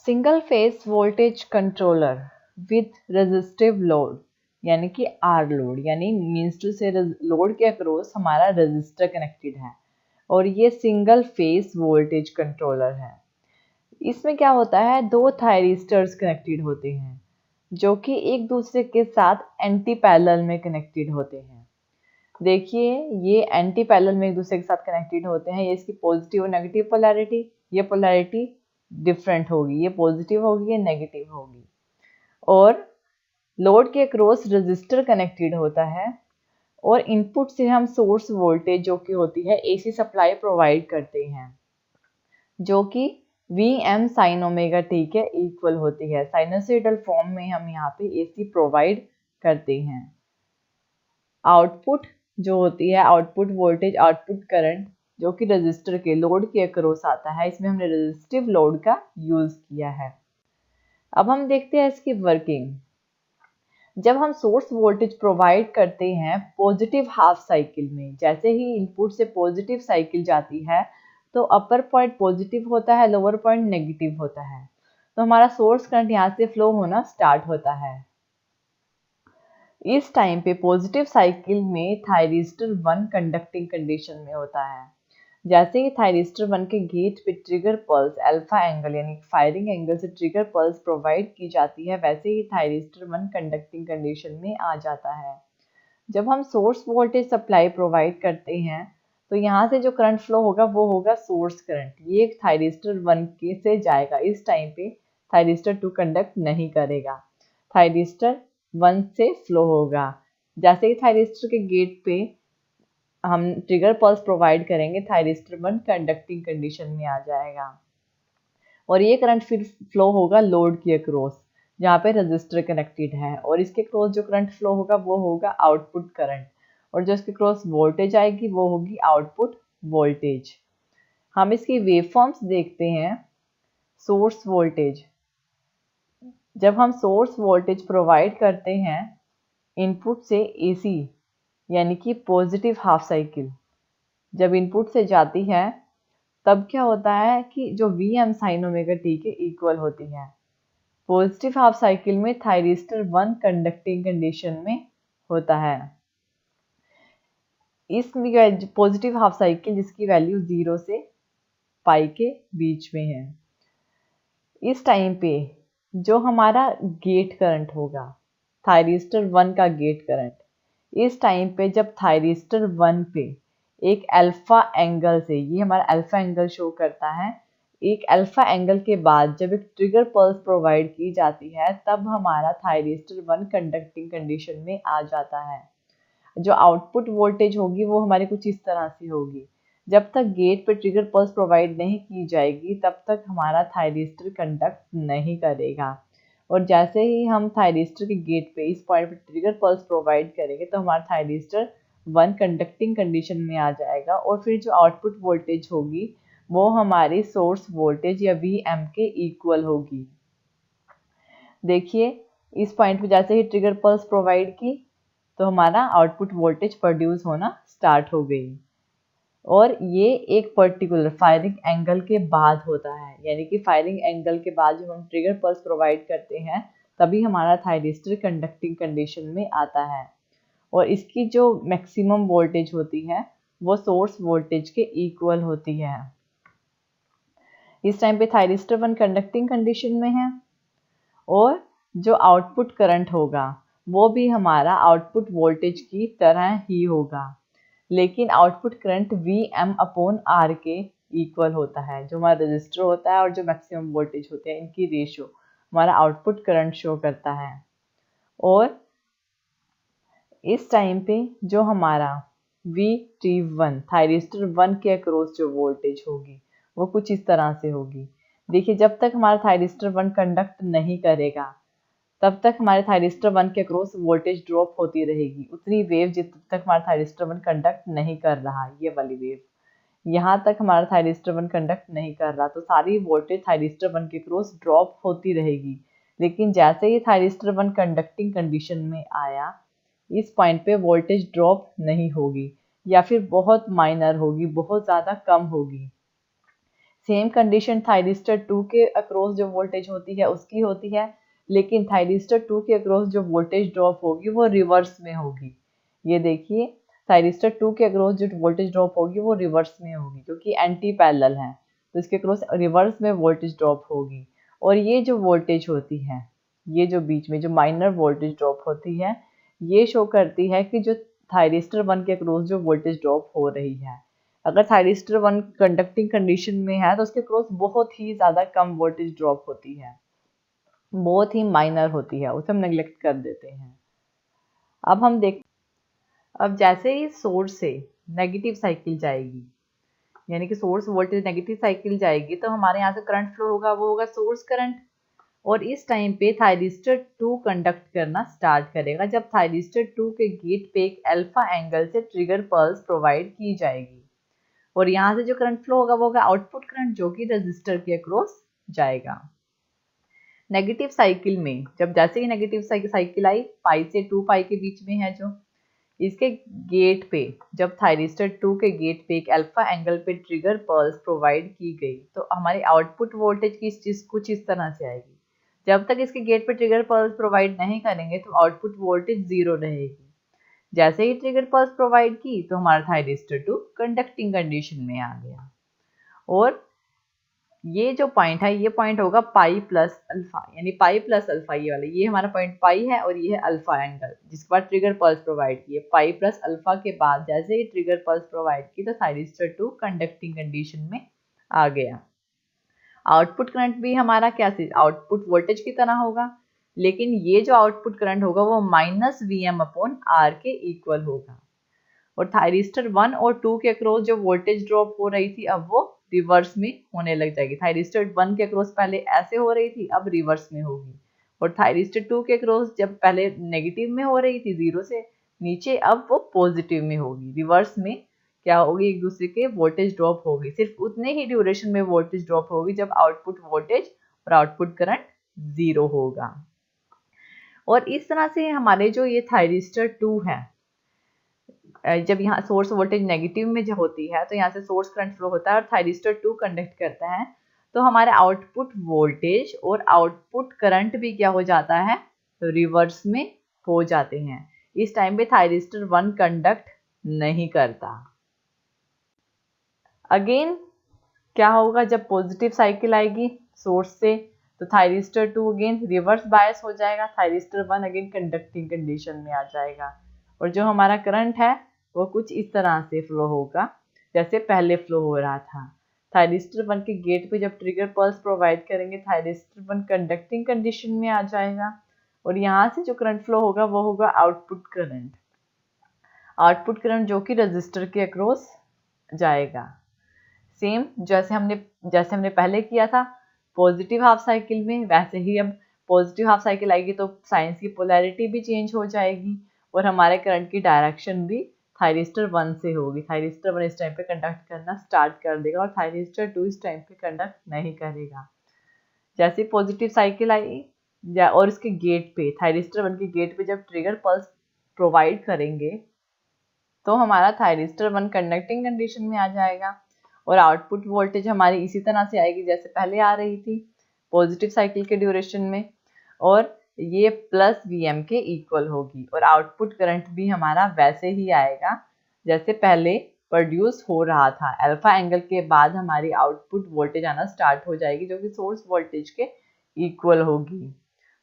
Single phase voltage controller with resistive load यानी कि are load यानी मीन्स टू से लोड के अक्रॉस हमारा रजिस्टर कनेक्टेड है और ये सिंगल फेस वोल्टेज कंट्रोलर है। इसमें क्या होता है, दो थायरिस्टर्स कनेक्टेड होते हैं जो कि एक दूसरे के साथ एंटी पैरेलल में कनेक्टेड होते हैं। देखिए ये एंटी पैरेलल में एक दूसरे के साथ कनेक्टेड होते हैं। ये इसकी पॉजिटिव और नेगेटिव पोलैरिटी, ये पोलैरिटी डिफरेंट होगी, ये पॉजिटिव होगी, ये नेगेटिव होगी। और लोड के अक्रॉस रजिस्टर कनेक्टेड होता है और इनपुट से हम सोर्स वोल्टेज जो कि होती है एसी सप्लाई प्रोवाइड करते हैं जो कि Vm sin ओमेगा टी के इक्वल होती है। साइनोसॉइडल फॉर्म में हम यहाँ पे एसी प्रोवाइड करते हैं। आउटपुट जो होती है आउटपुट वोल्टेज, आउटपुट करंट जो कि रजिस्टर के लोड के अक्रॉस आता है, इसमें हमने रेजिस्टिव लोड का यूज किया है। अब हम देखते हैं इसकी वर्किंग। जब हम सोर्स वोल्टेज प्रोवाइड करते हैं पॉजिटिव हाफ साइकिल में, जैसे ही इनपुट से पॉजिटिव साइकिल जाती है तो अपर पॉइंट पॉजिटिव होता है, लोअर पॉइंट नेगेटिव होता है, तो हमारा सोर्स करंट यहाँ से फ्लो होना स्टार्ट होता है। इस टाइम पे पॉजिटिव साइकिल में थायरिस्टर 1 कंडक्टिंग कंडीशन में होता है। जैसे ही थायरिस्टर 1 के गेट पे ट्रिगर पल्स अल्फा एंगल यानी फायरिंग एंगल से ट्रिगर पल्स प्रोवाइड की जाती है, वैसे ही थायरिस्टर 1 कंडक्टिंग कंडीशन में आ जाता है। जब हम सोर्स वोल्टेज सप्लाई प्रोवाइड करते हैं तो यहाँ से जो करंट फ्लो होगा वो होगा सोर्स करंट। ये थायरिस्टर 1 के से जाएगा। इस टाइम पे थायरिस्टर 2 कंडक्ट नहीं करेगा, थायरिस्टर 1 से फ्लो होगा। जैसे ही थायरिस्टर के गेट पे हम ट्रिगर पल्स प्रोवाइड करेंगे, थायरिस्टर 1 कंडक्टिंग कंडीशन में आ जाएगा और ये करंट फिर फ्लो होगा लोड के अक्रॉस जहाँ पे रजिस्टर कनेक्टेड है, और इसके क्रॉस जो करंट फ्लो होगा वो होगा आउटपुट करंट, और जो इसके क्रॉस वोल्टेज आएगी वो होगी आउटपुट वोल्टेज। हम इसकी वेवफॉर्म्स देखते हैं। सोर्स वोल्टेज, जब हम सोर्स वोल्टेज प्रोवाइड करते हैं इनपुट से एसी यानी कि पॉजिटिव हाफ साइकिल जब इनपुट से जाती है तब क्या होता है कि जो Vm sin ओमेगा टी के इक्वल होती है। पॉजिटिव हाफ साइकिल में थायरिस्टर 1 कंडक्टिंग कंडीशन में होता है। इस पॉजिटिव हाफ साइकिल जिसकी वैल्यू 0 से पाई के बीच में है। इस टाइम पे जो हमारा गेट करंट होगा, थायरिस्टर 1 का गेट करंट, इस टाइम पे जब थायरिस्टर 1 पे एक अल्फा एंगल से, ये हमारा अल्फा एंगल शो करता है, एक अल्फा एंगल के बाद जब एक ट्रिगर पल्स प्रोवाइड की जाती है तब हमारा थायरिस्टर 1 कंडक्टिंग कंडीशन में आ जाता है। जो आउटपुट वोल्टेज होगी वो हमारी कुछ इस तरह से होगी। जब तक गेट पे ट्रिगर पल्स प्रोवाइड नहीं की जाएगी तब तक हमारा थायरिस्टर कंडक्ट नहीं करेगा, और जैसे ही हम थायरिस्टर के गेट पे इस पॉइंट पे ट्रिगर पल्स प्रोवाइड करेंगे तो हमारा थायरिस्टर 1 कंडक्टिंग कंडीशन में आ जाएगा, और फिर जो आउटपुट वोल्टेज होगी वो हमारी सोर्स वोल्टेज या Vm के इक्वल होगी। देखिए इस पॉइंट पे जैसे ही ट्रिगर पल्स प्रोवाइड की तो हमारा आउटपुट वोल्टेज प्रोड्यूस होना स्टार्ट हो गई, और ये एक पर्टिकुलर फायरिंग एंगल के बाद होता है, यानी कि फायरिंग एंगल के बाद जब हम ट्रिगर पल्स प्रोवाइड करते हैं तभी हमारा थायरिस्टर कंडक्टिंग कंडीशन में आता है, और इसकी जो मैक्सिमम वोल्टेज होती है वो सोर्स वोल्टेज के इक्वल होती है। इस टाइम पे थायरिस्टर 1 कंडक्टिंग कंडीशन में है, और जो आउटपुट करंट होगा वो भी हमारा आउटपुट वोल्टेज की तरह ही होगा, लेकिन आउटपुट करंट Vm/R के इक्वल होता है। जो हमारा रजिस्टर होता है और जो मैक्सिमम वोल्टेज होते हैं इनकी रेशियो हमारा आउटपुट करंट शो करता है। और इस टाइम पे जो हमारा Vt1 थायरिस्टर 1 के अक्रॉस जो वोल्टेज होगी वो कुछ इस तरह से होगी। देखिए जब तक हमारा थायरिस्टर 1 कंडक्ट नहीं करेगा तब तक हमारे थायरिस्टर 1 के अक्रॉस वोल्टेज ड्रॉप होती रहेगी, उतनी वेव जब तक हमारा थायरिस्टर 1 कंडक्ट नहीं कर रहा। ये वाली वेव यहाँ तक हमारा थायरिस्टर 1 कंडक्ट नहीं कर रहा तो सारी वोल्टेज थायरिस्टर 1 के अक्रॉस ड्रॉप होती रहेगी, लेकिन जैसे ही थायरिस्टर 1 कंडक्टिंग कंडीशन में आया इस पॉइंट पे वोल्टेज ड्रॉप नहीं होगी या फिर बहुत माइनर होगी, बहुत ज़्यादा कम होगी। सेम कंडीशन थायरिस्टर 2 के अक्रॉस जो वोल्टेज होती है उसकी होती है, लेकिन थायरिस्टर 2 के अक्रॉस जो वोल्टेज ड्रॉप होगी वो रिवर्स में होगी। ये देखिए, थायरिस्टर 2 के अक्रॉस जो वोल्टेज ड्रॉप होगी वो रिवर्स में होगी क्योंकि एंटी पैरेलल है, तो इसके अक्रॉस रिवर्स में वोल्टेज ड्रॉप होगी। और ये जो वोल्टेज होती है, ये जो बीच में जो माइनर वोल्टेज ड्रॉप होती है, ये शो करती है कि जो थायरिस्टर 1 के अक्रॉस जो वोल्टेज ड्रॉप हो रही है, अगर थायरिस्टर 1 कंडक्टिंग कंडीशन में है तो उसके अक्रॉस बहुत ही ज़्यादा कम वोल्टेज ड्रॉप होती है, बहुत ही माइनर होती है, उसे हम नेग्लेक्ट कर देते हैं। अब जैसे ही सोर्स से नेगेटिव साइकिल जाएगी, यानी कि सोर्स वोल्टेज नेगेटिव साइकिल जाएगी, तो हमारे यहाँ से करंट फ्लो होगा, वो होगा सोर्स करंट। और इस टाइम पे थायरिस्टर 2 कंडक्ट करना स्टार्ट करेगा जब थायरिस्टर 2 के गेट पे एक अल्फा एंगल से ट्रिगर पल्स प्रोवाइड की जाएगी। और यहाँ से जो करंट फ्लो होगा वो होगा आउटपुट करंट, जो कि रजिस्टर के अक्रॉस जाएगा। नेगेटिव साइकिल में जब जैसे ही नेगेटिव साइकिल आई, पाई से 2 पाई के बीच में है जो, इसके गेट पे जब थायरिस्टर 2 के गेट पे एक अल्फा एंगल पे ट्रिगर पल्स प्रोवाइड की गई, तो हमारी आउटपुट वोल्टेज की चीज कुछ इस तरह से आएगी। जब तक इसके गेट पे ट्रिगर पल्स प्रोवाइड नहीं करेंगे तो आउटपुट वोल्टेज 0 रहेगी। जैसे ही ट्रिगर पल्स प्रोवाइड की तो हमारा थायरिस्टर 2 कंडक्टिंग कंडीशन में आ गया। और ये जो पॉइंट है, ये पॉइंट होगा पाई प्लस अल्फा, यानी पाई प्लस अल्फा, ये वाला, ये हमारा पॉइंट पाई है और ये है अल्फा एंगल, जिसके बाद ट्रिगर पल्स प्रोवाइड की है। पाई प्लस अल्फा के बाद जैसे ही ट्रिगर पल्स प्रोवाइड की तो थायरिस्टर 2 कंडक्टिंग कंडीशन में आ गया। आउटपुट करंट भी हमारा क्या चीज, आउटपुट वोल्टेज की तरह होगा, लेकिन ये जो आउटपुट करंट होगा वो माइनस Vm/R के इक्वल होगा। और थायरिस्टर 1 और 2 के अक्रॉस जो वोल्टेज ड्रॉप हो रही थी, अब वो रिवर्स में होने लग जाएगी। थायरिस्टर 1 के अक्रॉस पहले ऐसे हो रही थी, अब रिवर्स में होगी। और थायरिस्टर 2 के अक्रॉस जब पहले नेगेटिव में हो रही थी 0 से नीचे, अब वो पॉजिटिव में होगी। रिवर्स में क्या होगी, एक दूसरे के वोल्टेज ड्रॉप होगी, सिर्फ उतने ही ड्यूरेशन में वोल्टेज ड्रॉप होगी जब आउटपुट वोल्टेज और आउटपुट करंट 0 होगा। और इस तरह से हमारे जो ये थायरिस्टर 2 है, जब यहाँ सोर्स वोल्टेज नेगेटिव में जो होती है तो यहाँ से सोर्स करंट फ्लो होता है और थायरिस्टर 2 कंडक्ट करता है, तो हमारे आउटपुट वोल्टेज और आउटपुट करंट भी क्या हो जाता है, तो रिवर्स में हो जाते हैं। इस टाइम पे थायरिस्टर 1 कंडक्ट नहीं करता। अगेन क्या होगा, जब पॉजिटिव साइकिल आएगी सोर्स से तो थायरिस्टर 2 अगेन रिवर्स बायस हो जाएगा, थायरिस्टर 1 अगेन कंडक्टिंग कंडीशन में आ जाएगा। और जो हमारा करंट है वो कुछ इस तरह से फ्लो होगा जैसे पहले फ्लो हो रहा था। थायरिस्टर 1 के गेट पे जब ट्रिगर पल्स प्रोवाइड करेंगे, थायरिस्टर 1 कंडक्टिंग कंडीशन में आ जाएगा। और यहाँ से जो करंट फ्लो होगा वो होगा आउटपुट करंट, आउटपुट करंट जो कि रजिस्टर के अक्रॉस जाएगा। सेम जैसे हमने पहले किया था पॉजिटिव हाफ साइकिल में, वैसे ही अब पॉजिटिव हाफ साइकिल आएगी तो साइंस की पोलैरिटी भी चेंज हो जाएगी और हमारे करंट की डायरेक्शन भी थायरिस्टर 1 से होगी। थायरिस्टर 1 इस टाइम पे कंडक्ट करना स्टार्ट कर देगा और थायरिस्टर 2 इस टाइम पे कंडक्ट नहीं करेगा। जैसे पॉजिटिव साइकिल आई और इसके गेट पे, थायरिस्टर 1 के गेट पे जब ट्रिगर पल्स प्रोवाइड करेंगे तो हमारा थायरिस्टर 1 कंडक्टिंग कंडीशन में आ जाएगा और आउटपुट वोल्टेज हमारी इसी तरह से आएगी जैसे पहले आ रही थी पॉजिटिव साइकिल के ड्यूरेशन में, और ये प्लस Vm के इक्वल होगी। और आउटपुट करंट भी हमारा वैसे ही आएगा जैसे पहले प्रोड्यूस हो रहा था। अल्फा एंगल के बाद हमारी आउटपुट वोल्टेज आना स्टार्ट हो जाएगी जो कि सोर्स वोल्टेज के इक्वल होगी।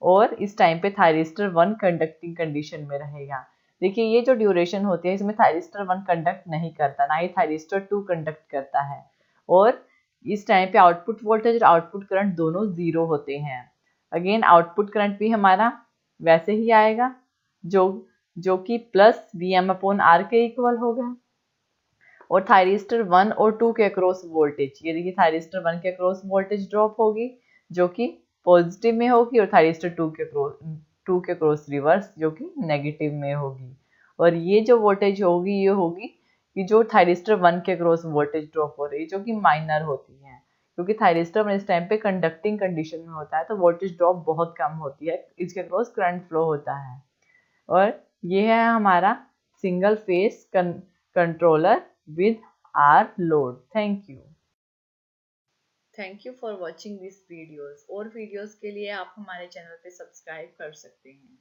और इस टाइम पे थायरिस्टर 1 कंडक्टिंग कंडीशन में रहेगा। देखिए ये जो ड्यूरेशन होती है इसमें थायरिस्टर 1 कंडक्ट नहीं करता, ना ही थायरिस्टर 2 कंडक्ट करता है। और इस टाइम पे आउटपुट वोल्टेज और आउटपुट करंट दोनों 0 होते हैं। अगेन आउटपुट करंट भी हमारा वैसे ही आएगा जो कि प्लस Vm/R के इक्वल होगा। और थायरिस्टर 1 और 2 के अक्रॉस वोल्टेज, ये देखिए थायरिस्टर 1 के अक्रॉस वोल्टेज ड्रॉप होगी जो कि पॉजिटिव में होगी और थायरिस्टर 2 के अक्रॉस रिवर्स जो कि नेगेटिव में होगी। और ये जो वोल्टेज होगी ये होगी कि जो थायरिस्टर 1 के अक्रॉस वोल्टेज ड्रॉप हो रही है जो कि माइनर होती है, क्योंकि थायरिस्टर 1 इस टाइम पे कंडक्टिंग कंडीशन में होता है तो वोल्टेज ड्रॉप बहुत कम होती है, इसके अक्रॉस करंट फ्लो होता है। और ये है हमारा single phase controller with R load. Thank you. Thank you for watching this videos. और वीडियोस के लिए आप हमारे चैनल पे सब्सक्राइब कर सकते हैं।